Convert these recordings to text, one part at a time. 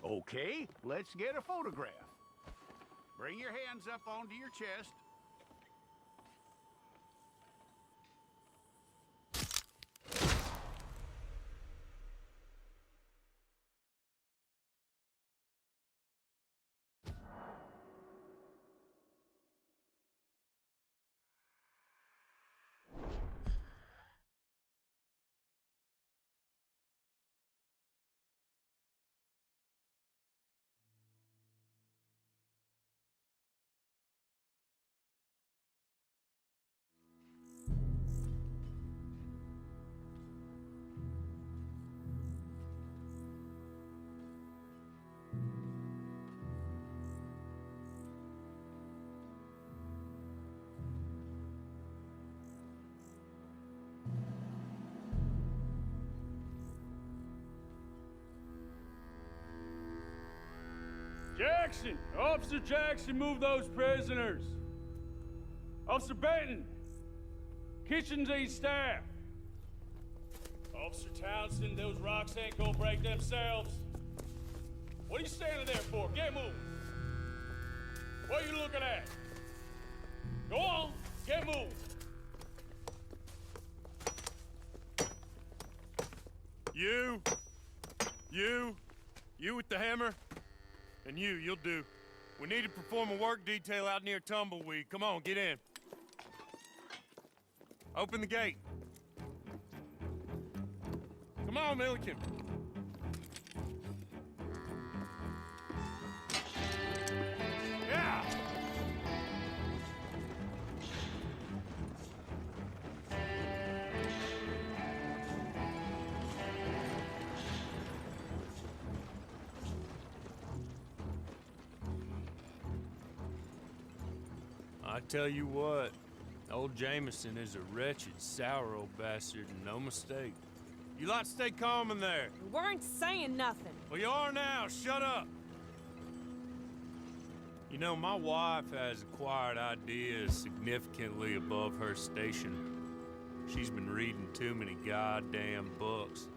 Okay, let's get a photograph. Bring your hands up onto your chest. Jackson! Officer Jackson, move those prisoners! Officer Benton! Kitchens aid staff! Officer Townsend, those rocks ain't gonna break themselves. What are you standing there for? Get moving! What are you looking at? Go on, get moving! You with the hammer? And you'll do. We need to perform a work detail out near Tumbleweed. Come on, get in. Open the gate. Come on, Milliken. Yeah! I tell you what, old Jameson is a wretched, sour old bastard, and no mistake. You lot stay calm in there. We weren't saying nothing. Well, you are now. Shut up. You know, my wife has acquired ideas significantly above her station. She's been reading too many goddamn books.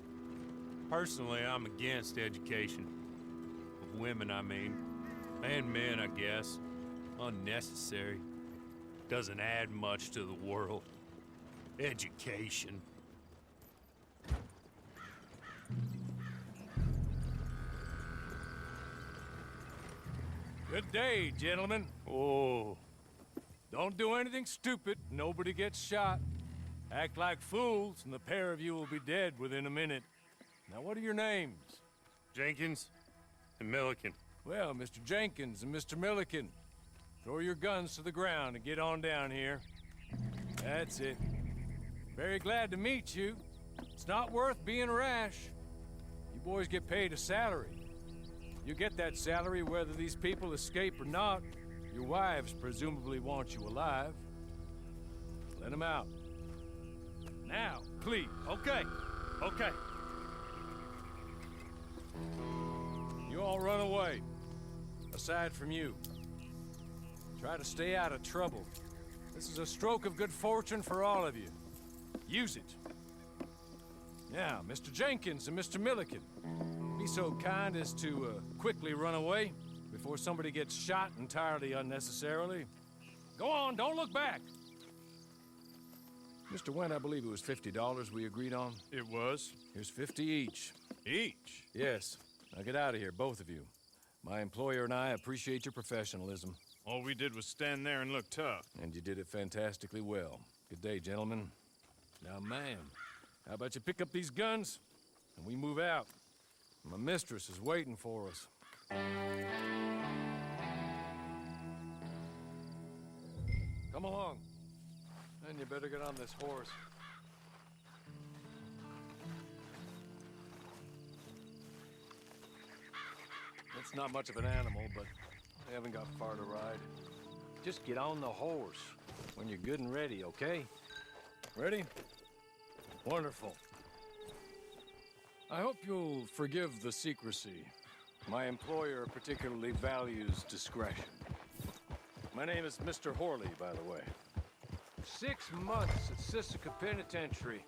Personally, I'm against education. Of women, I mean. And men, I guess. Unnecessary. Doesn't add much to the world. Education. Good day, gentlemen. Oh. Don't do anything stupid. Nobody gets shot. Act like fools, and the pair of you will be dead within a minute. Now, what are your names? Jenkins and Milliken. Well, Mr. Jenkins and Mr. Milliken, throw your guns to the ground and get on down here. That's it. Very glad to meet you. It's not worth being rash. You boys get paid a salary. You get that salary whether these people escape or not. Your wives presumably want you alive. Let them out. Now, please. Okay. Okay. You all run away. Aside from you. Try to stay out of trouble. This is a stroke of good fortune for all of you. Use it. Now, Mr. Jenkins and Mr. Milliken, be so kind as to quickly run away before somebody gets shot entirely unnecessarily. Go on, don't look back. Mr. Went, I believe it was $50 we agreed on. It was. Here's 50 each. Each? Yes. Now get out of here, both of you. My employer and I appreciate your professionalism. All we did was stand there and look tough. And you did it fantastically well. Good day, gentlemen. Now, ma'am, how about you pick up these guns and we move out? My mistress is waiting for us. Come along. And you better get on this horse. It's not much of an animal, but they haven't got far to ride. Just get on the horse when you're good and ready, okay? Ready? Wonderful. I hope you'll forgive the secrecy. My employer particularly values discretion. My name is Mr. Horley, by the way. 6 months at Sisika Penitentiary.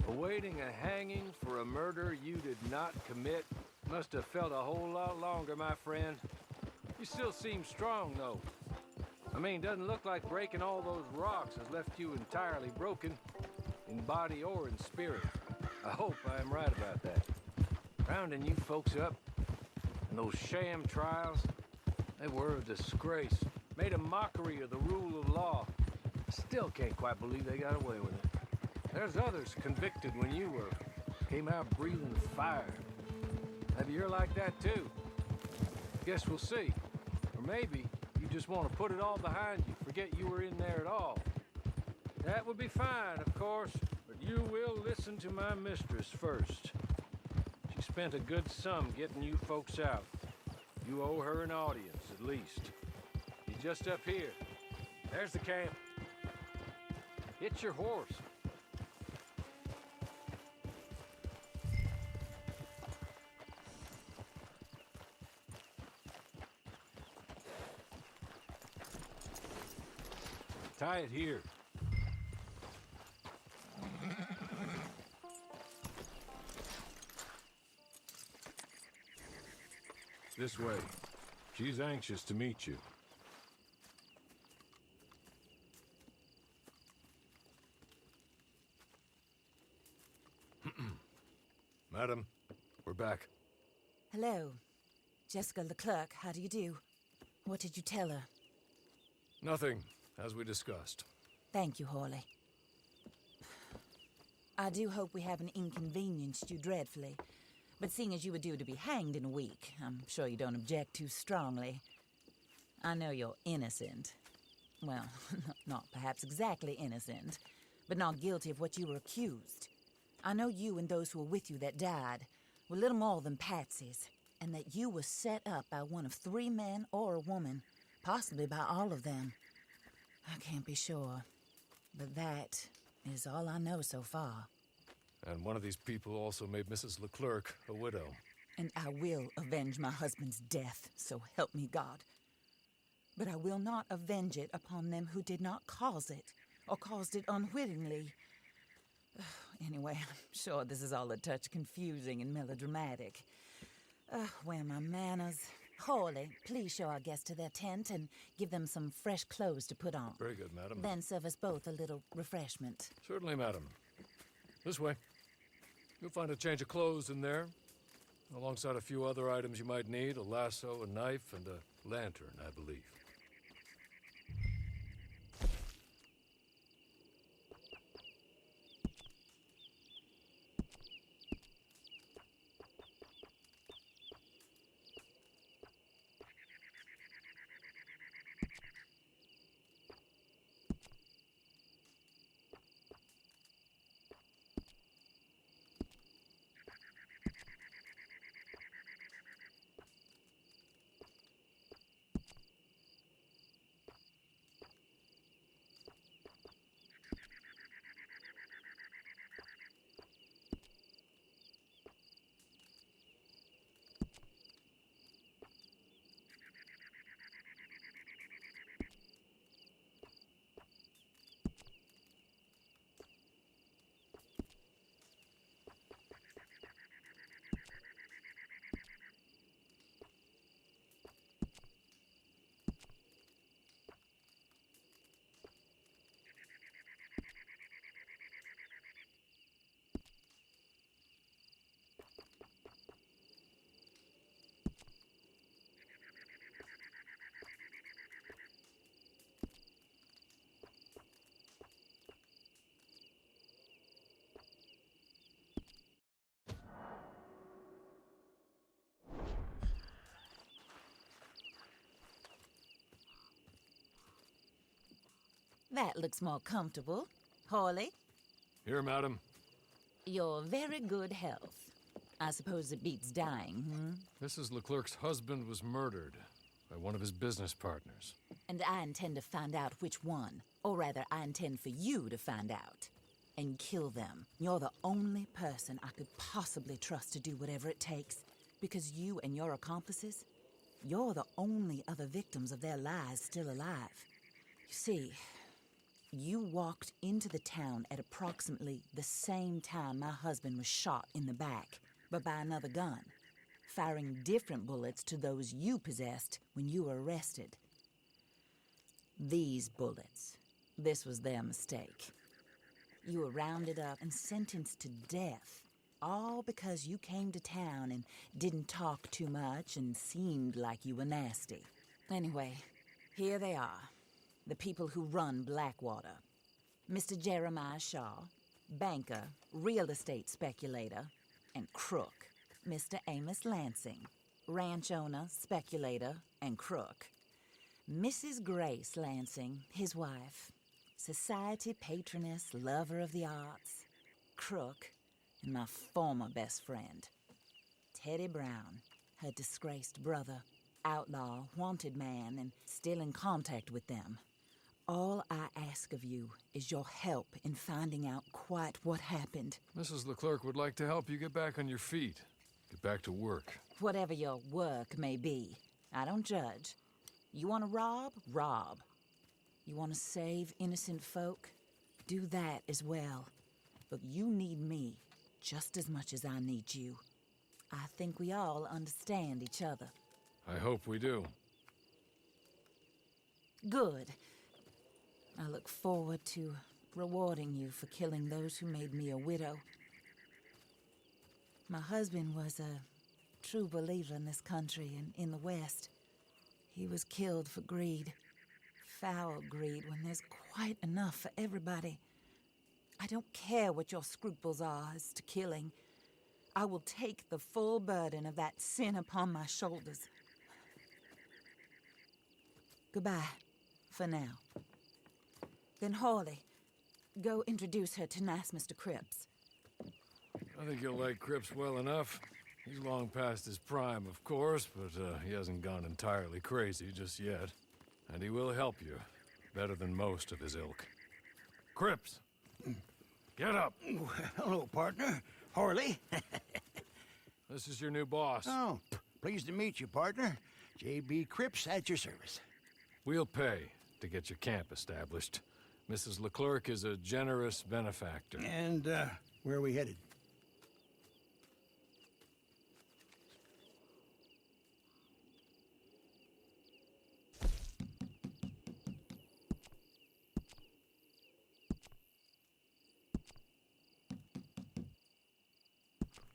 Awaiting a hanging for a murder you did not commit must have felt a whole lot longer, my friend. You still seem strong, though. I mean, doesn't look like breaking all those rocks has left you entirely broken, in body or in spirit. I hope I am right about that. Rounding you folks up, and those sham trials, they were a disgrace. Made a mockery of the rule of law. I still can't quite believe they got away with it. There's others convicted when you were. Came out breathing fire. Maybe you're like that too. Guess we'll see. Or maybe you just want to put it all behind you, forget you were in there at all. That would be fine, of course, but you will listen to my mistress first. She spent a good sum getting you folks out. You owe her an audience, at least. She's just up here. There's the camp. Hit your horse. Tie it here. This way. She's anxious to meet you. Madam, we're back. Hello. Jessica Leclerc, how do you do? What did you tell her? Nothing, as we discussed. Thank you, Hawley. I do hope we haven't inconvenienced you dreadfully. But seeing as you were due to be hanged in a week, I'm sure you don't object too strongly. I know you're innocent. Well, not perhaps exactly innocent, but not guilty of what you were accused. I know you and those who were with you that died were little more than patsies, and that you were set up by one of 3 men or a woman, possibly by all of them. I can't be sure, but that is all I know so far. And one of these people also made Mrs. Leclerc a widow. And I will avenge my husband's death, so help me God. But I will not avenge it upon them who did not cause it, or caused it unwittingly. Anyway, I'm sure this is all a touch confusing and melodramatic. Where are my manners? Hawley, please show our guests to their tent and give them some fresh clothes to put on. Very good, madam. Then serve us both a little refreshment. Certainly, madam. This way. You'll find a change of clothes in there, alongside a few other items you might need, a lasso, a knife, and a lantern, I believe. That looks more comfortable. Hawley, Here, madam. your very good health. I suppose it beats dying, Mrs. Leclerc's husband was murdered by one of his business partners. And I intend to find out which one. Or rather, I intend for you to find out. And kill them. You're the only person I could possibly trust to do whatever it takes. Because you and your accomplices, you're the only other victims of their lies still alive. You see, You walked into the town at approximately the same time my husband was shot in the back, but by another gun, firing different bullets to those you possessed when you were arrested. These bullets, this was their mistake. You were rounded up and sentenced to death, all because you came to town and didn't talk too much and seemed like you were nasty. Anyway, here they are. The people who run Blackwater. Mr. Jeremiah Shaw, banker, real estate speculator, and crook. Mr. Amos Lansing, ranch owner, speculator, and crook. Mrs. Grace Lansing, his wife, society patroness, lover of the arts, crook, and my former best friend. Teddy Brown, her disgraced brother, outlaw, wanted man, and still in contact with them. All I ask of you is your help in finding out quite what happened. Mrs. Leclerc would like to help you get back on your feet. Get back to work. Whatever your work may be, I don't judge. You want to rob? Rob. You want to save innocent folk? Do that as well. But you need me just as much as I need you. I think we all understand each other. I hope we do. Good. I look forward to rewarding you for killing those who made me a widow. My husband was a true believer in this country and in the West. He was killed for greed. Foul greed when there's quite enough for everybody. I don't care what your scruples are as to killing. I will take the full burden of that sin upon my shoulders. Goodbye, for now. Then Hawley, go introduce her to nice Mr. Cripps. I think you'll like Cripps well enough. He's long past his prime, of course, but he hasn't gone entirely crazy just yet. And he will help you, better than most of his ilk. Cripps! Get up! Hello, partner. Harley. This is your new boss. Oh, pleased to meet you, partner. J.B. Cripps at your service. We'll pay to get your camp established. Mrs. Leclerc is a generous benefactor. And, where are we headed?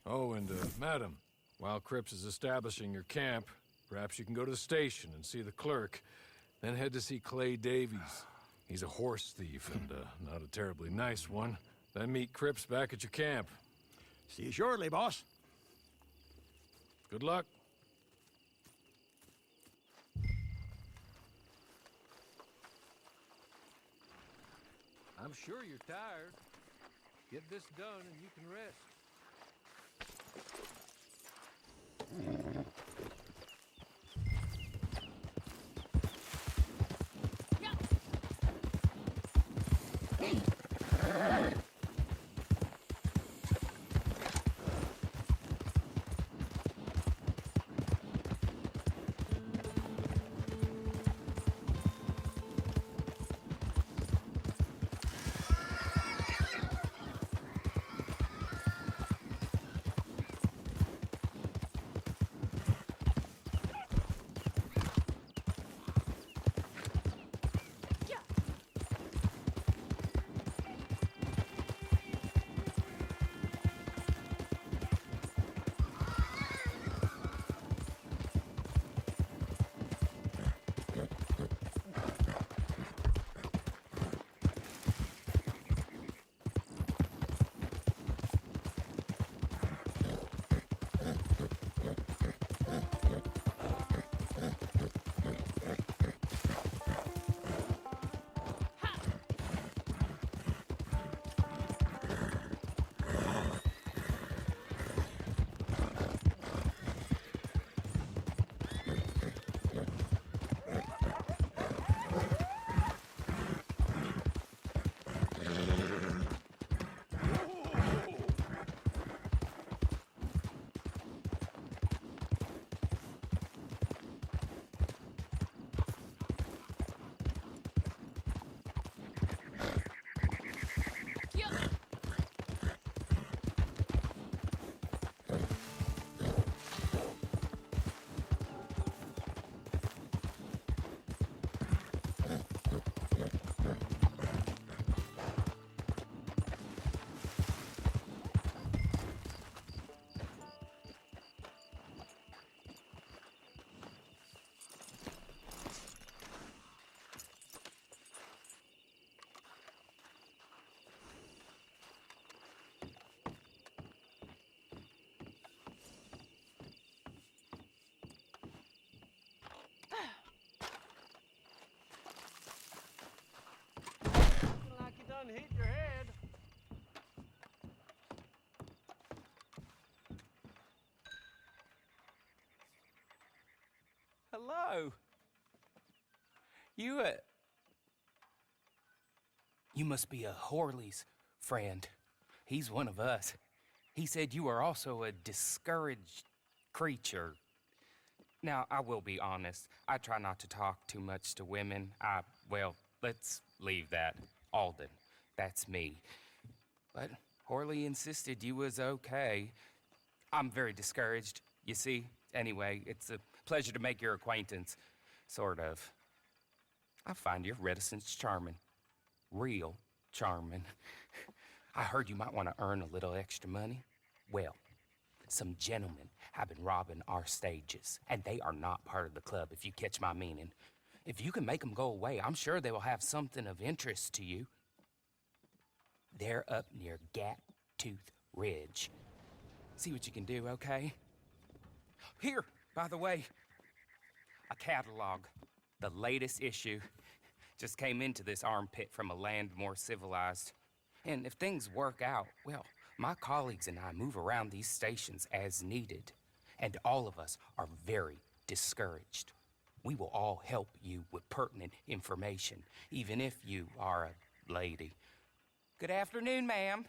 Oh, and, madam, while Cripps is establishing your camp, perhaps you can go to the station and see the clerk, then head to see Clay Davies. He's a horse thief and, not a terribly nice one. Then meet Cripps back at your camp. See you shortly, boss. Good luck. I'm sure you're tired. Get this done and you can rest. Hello. You must be a Horley's friend. He's one of us. He said you are also a discouraged creature. Now, I will be honest. I try not to talk too much to women. Well, let's leave that. Alden, that's me. But Horley insisted you was okay. I'm very discouraged, you see. Anyway, it's a pleasure to make your acquaintance. Sort of. I find your reticence charming. Real charming. I heard you might want to earn a little extra money. Well, some gentlemen have been robbing our stages, and they are not part of the club, if you catch my meaning. If you can make them go away, I'm sure they will have something of interest to you. They're up near Gat Tooth Ridge. See what you can do, okay? Here, by the way, a catalog. The latest issue. Just came into this armpit from a land more civilized. And if things work out, well, my colleagues and I move around these stations as needed. And all of us are very discouraged. We will all help you with pertinent information, even if you are a lady. Good afternoon, ma'am.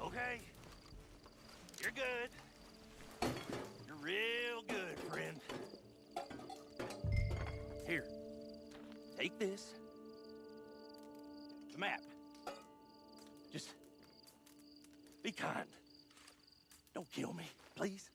Okay. You're good. You're real good, friend. Here. Take this. It's a map. Just be kind. Don't kill me, please.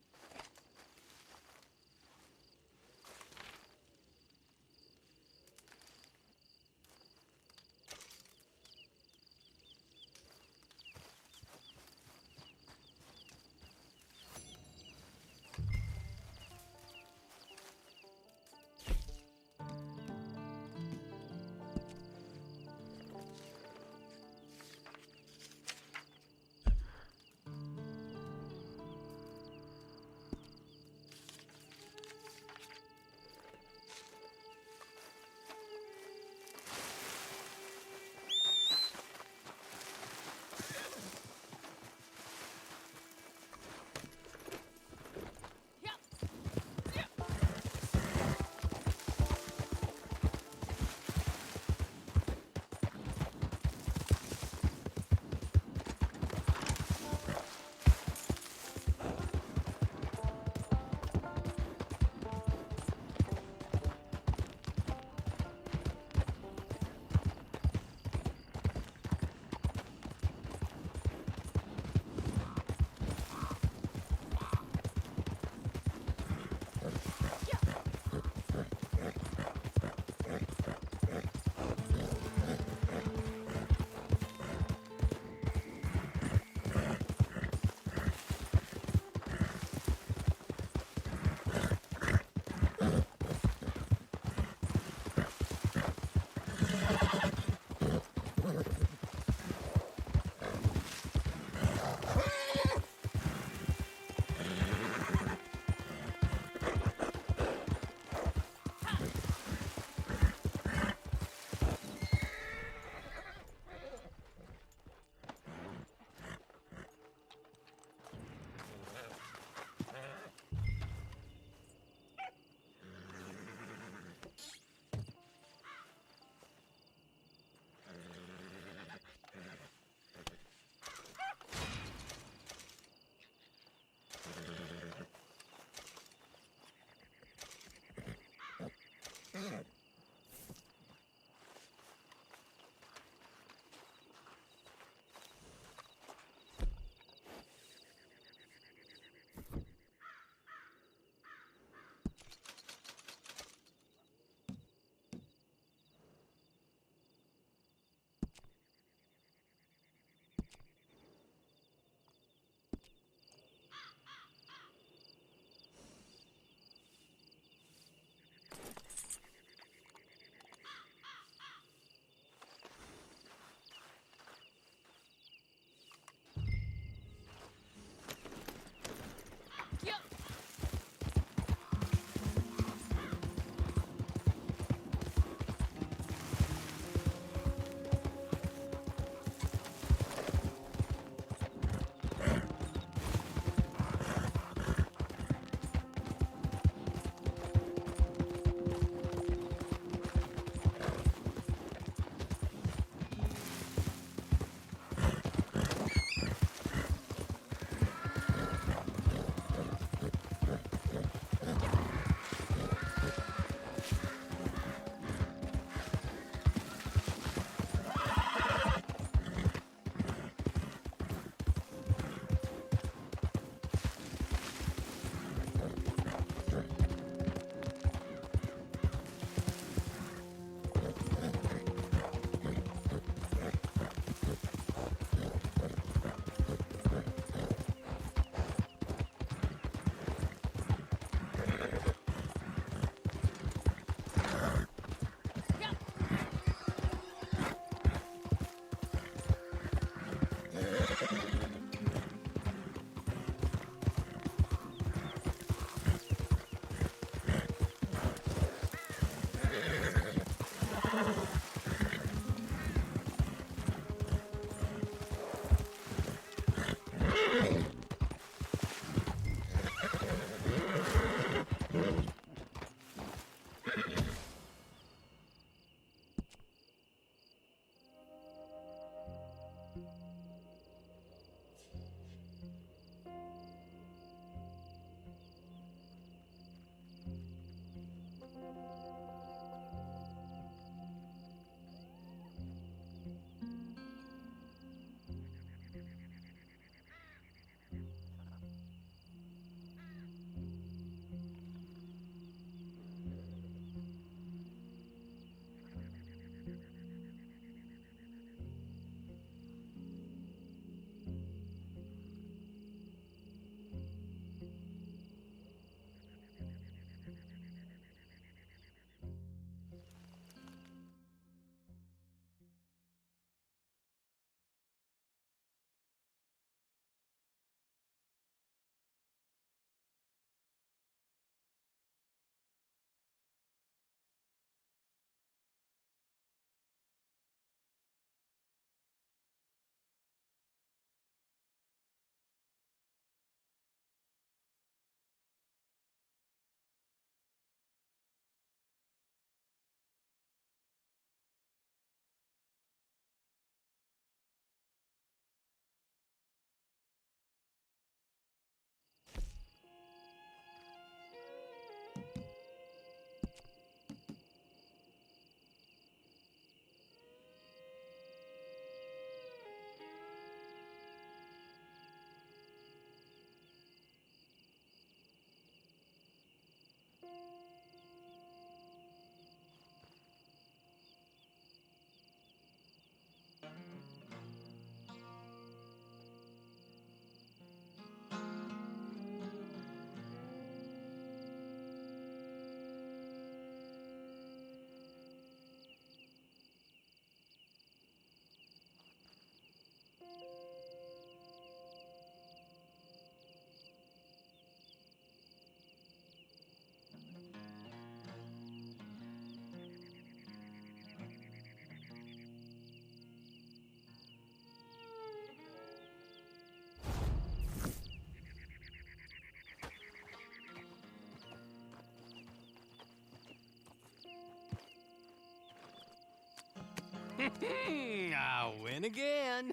I win again.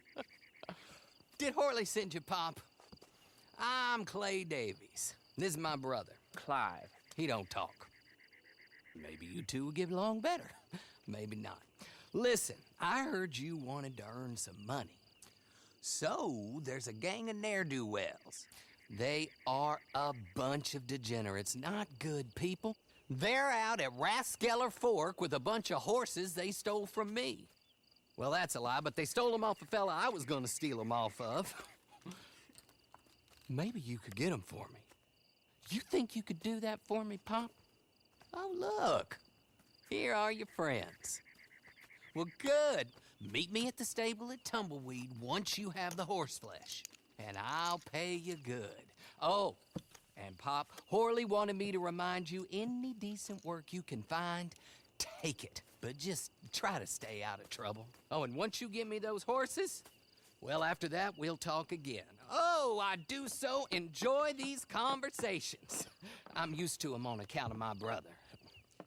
Did Horley send you, Pop? I'm Clay Davies. This is my brother, Clive. He don't talk. Maybe you two will get along better. Maybe not. Listen, I heard you wanted to earn some money. So, there's a gang of ne'er-do-wells. They are a bunch of degenerates, not good people. They're out at Raskeller Fork with a bunch of horses they stole from me. Well, that's a lie, but they stole them off a fella I was gonna steal them off of. Maybe you could get them for me. You think you could do that for me, Pop? Oh, look. Here are your friends. Well, good. Meet me at the stable at Tumbleweed once you have the horse flesh, and I'll pay you good. Oh, and Pop. Horley wanted me to remind you, any decent work you can find, take it. But just try to stay out of trouble. Oh, and once you give me those horses, well, after that, we'll talk again. Oh, I do so enjoy these conversations. I'm used to them on account of my brother.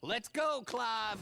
Let's go, Clive.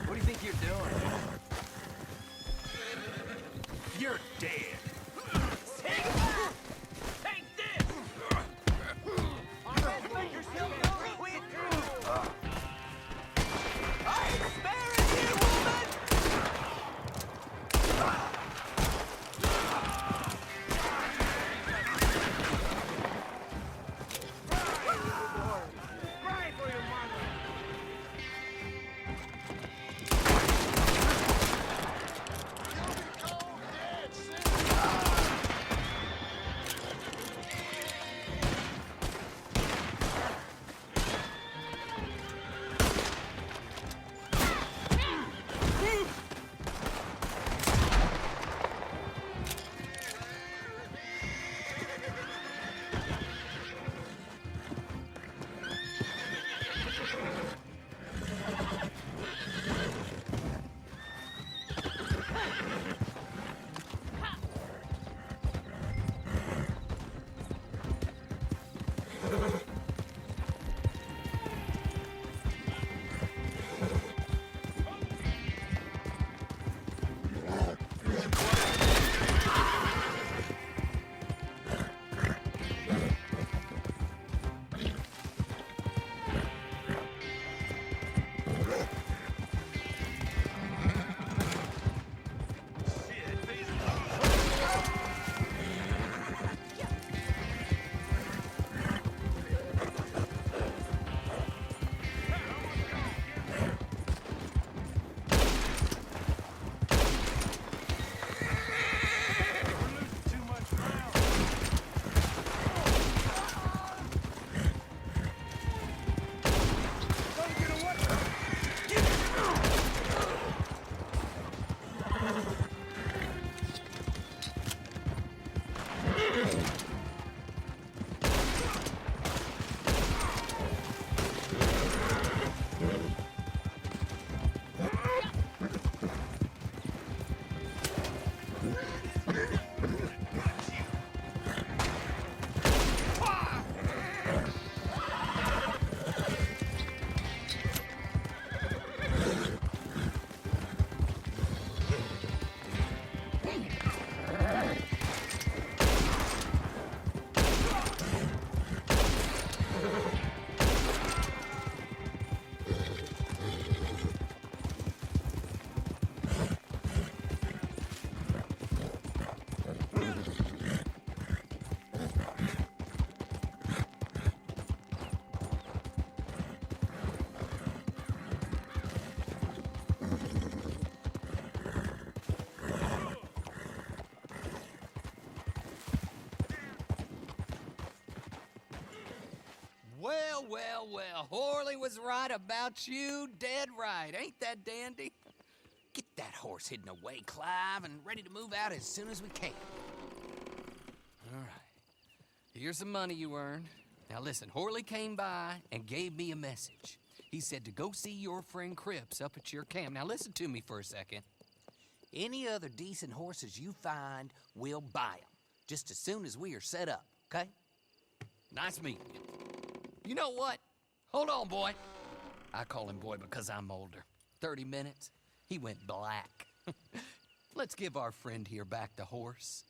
What do you think you're doing? You're dead. Well, Horley was right about you, dead right. Ain't that dandy? Get that horse hidden away, Clive, and ready to move out as soon as we can. All right. Here's the money you earned. Now listen, Horley came by and gave me a message. He said to go see your friend Cripps up at your camp. Now listen to me for a second. Any other decent horses you find, we'll buy them. Just as soon as we are set up, okay? Nice meeting you. You know what? Hold on, boy. I call him boy because I'm older. 30 minutes, he went black. Let's give our friend here back the horse.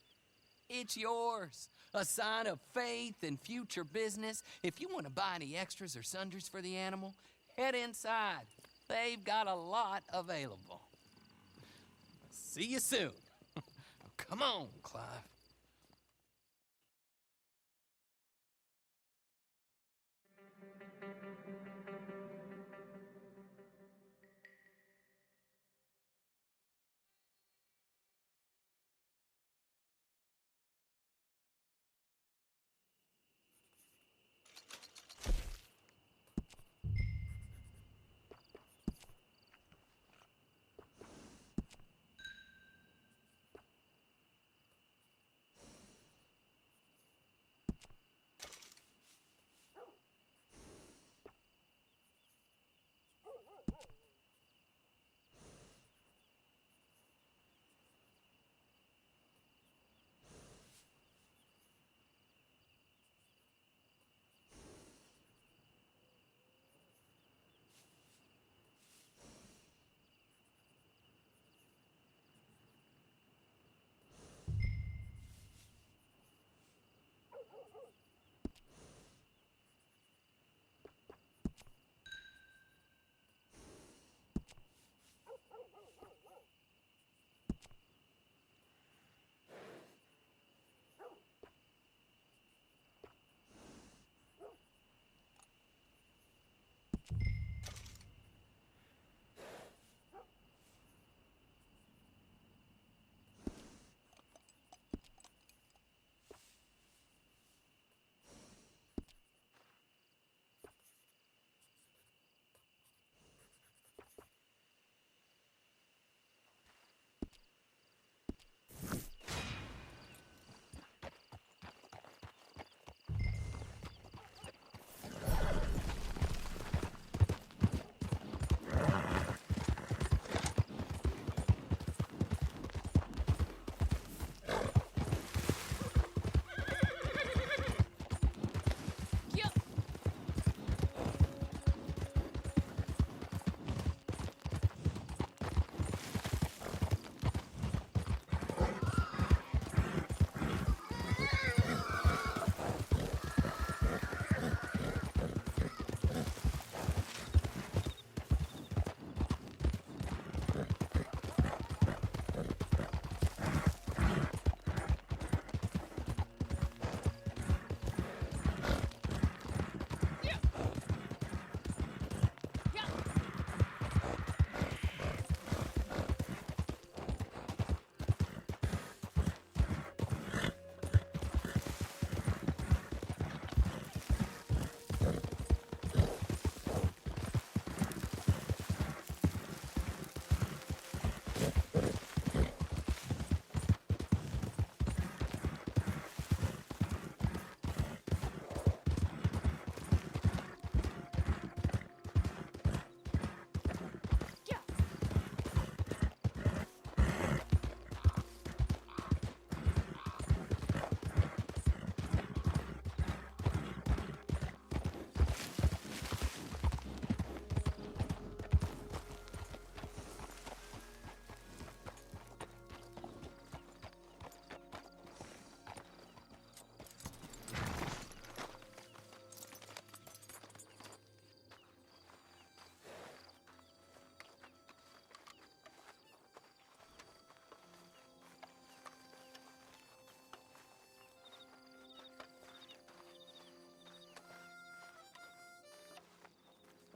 It's yours. A sign of faith and future business. If you want to buy any extras or sundries for the animal, head inside. They've got a lot available. See you soon. Come on, Clive.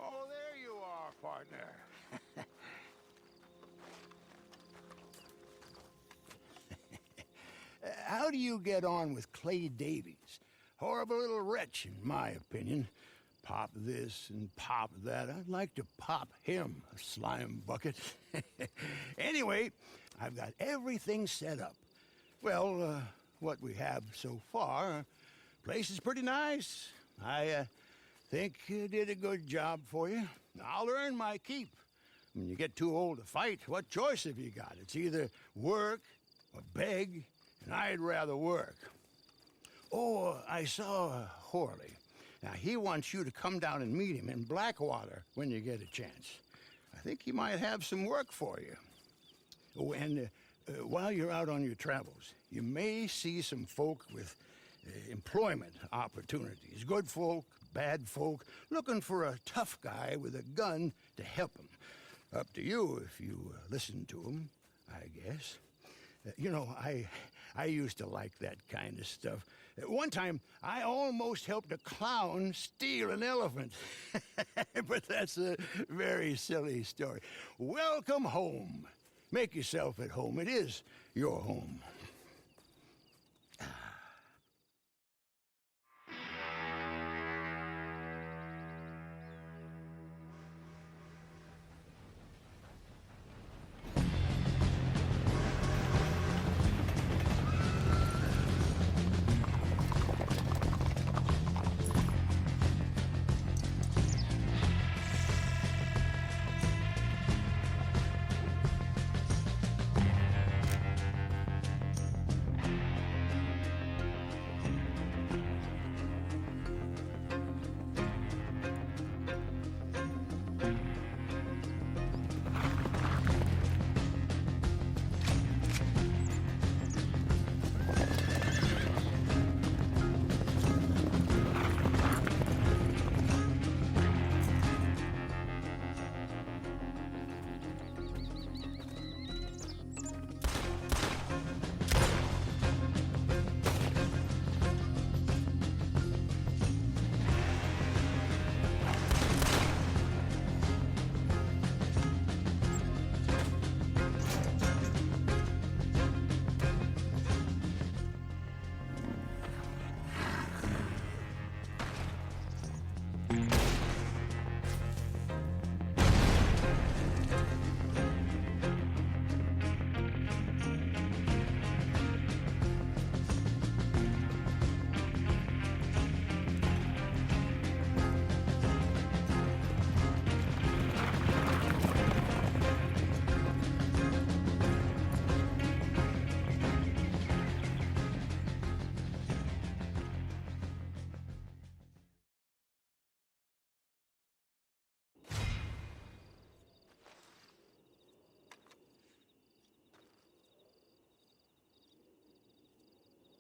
Oh, there you are, partner. How do you get on with Clay Davies? Horrible little wretch, in my opinion. Pop this and pop that. I'd like to pop him, a slime bucket. Anyway, I've got everything set up. Well, what we have so far, place is pretty nice. I think you did a good job for you. I'll earn my keep. When you get too old to fight, what choice have you got? It's either work or beg, and I'd rather work. Oh, I saw Horley. Now, he wants you to come down and meet him in Blackwater when you get a chance. I think he might have some work for you. Oh, and while you're out on your travels, you may see some folk with employment opportunities. Good folk, bad folk, looking for a tough guy with a gun to help them. Up to you if you listen to them, I guess. You know, I used to like that kind of stuff. One time, I almost helped a clown steal an elephant. But that's a very silly story. Welcome home. Make yourself at home. It is your home.